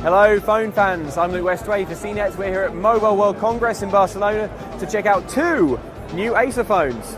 Hello phone fans, I'm Luke Westway for CNET. We're here at Mobile World Congress in Barcelona to check out two new Acer phones.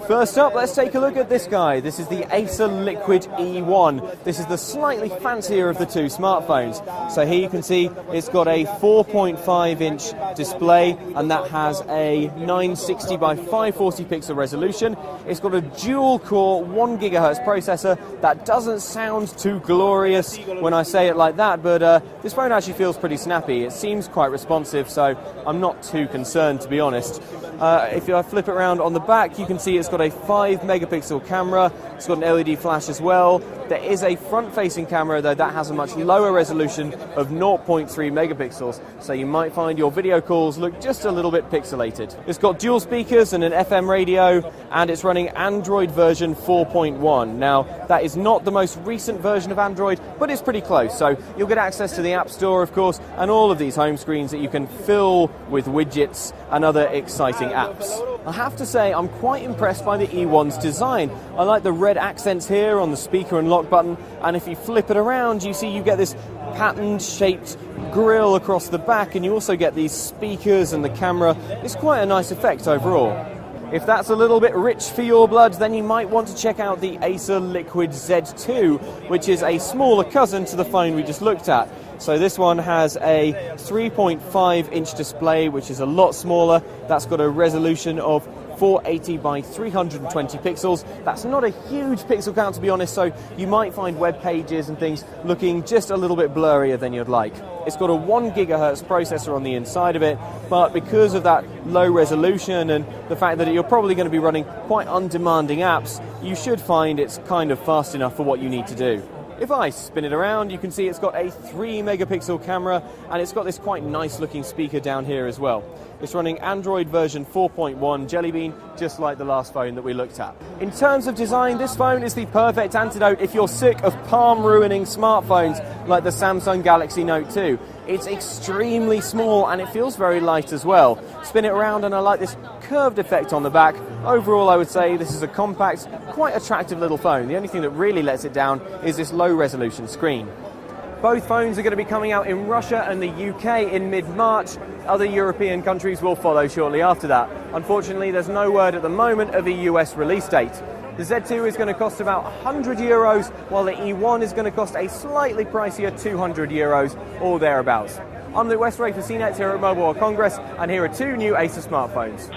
First up, let's take a look at this guy. This is the Acer Liquid E1. This is the slightly fancier of the two smartphones. So here you can see it's got a 4.5-inch display, and that has a 960 by 540 pixel resolution. It's got a dual-core 1 GHz processor. That doesn't sound too glorious when I say it like that, but this phone actually feels pretty snappy. It seems quite responsive, so I'm not too concerned, to be honest. If I flip it around on the back, you can see it's got a 5-megapixel camera. It's got an LED flash as well. There is a front-facing camera, though that has a much lower resolution of 0.3 megapixels, so you might find your video calls look just a little bit pixelated. It's got dual speakers and an FM radio, and it's running Android version 4.1. Now, that is not the most recent version of Android, but it's pretty close, so you'll get access to the App Store, of course, and all of these home screens that you can fill with widgets and other exciting apps. I have to say, I'm quite impressed by the E1's design. I like the red accents here on the speaker and lock button, and if you flip it around, you see you get this patterned shaped grille across the back, and you also get these speakers and the camera. It's quite a nice effect overall. If that's a little bit rich for your blood, then you might want to check out the Acer Liquid Z2, which is a smaller cousin to the phone we just looked at. So this one has a 3.5-inch display, which is a lot smaller. That's got a resolution of 480 by 320 pixels. That's not a huge pixel count, to be honest, so you might find web pages and things looking just a little bit blurrier than you'd like. It's got a 1 GHz processor on the inside of it, but because of that low resolution and the fact that you're probably going to be running quite undemanding apps, you should find it's kind of fast enough for what you need to do. If I spin it around, you can see it's got a 3-megapixel camera, and it's got this quite nice looking speaker down here as well. It's running Android version 4.1 Jelly Bean, just like the last phone that we looked at. In terms of design, this phone is the perfect antidote if you're sick of palm-ruining smartphones like the Samsung Galaxy Note 2. It's extremely small and it feels very light as well. Spin it around and I like this curved effect on the back. Overall, I would say this is a compact, quite attractive little phone. The only thing that really lets it down is this low-resolution screen. Both phones are going to be coming out in Russia and the UK in mid-March. Other European countries will follow shortly after that. Unfortunately, there's no word at the moment of a US release date. The Z2 is going to cost about €100, while the E1 is going to cost a slightly pricier €200 or thereabouts. I'm Luke Westray for CNET here at Mobile World Congress, and here are two new Acer smartphones.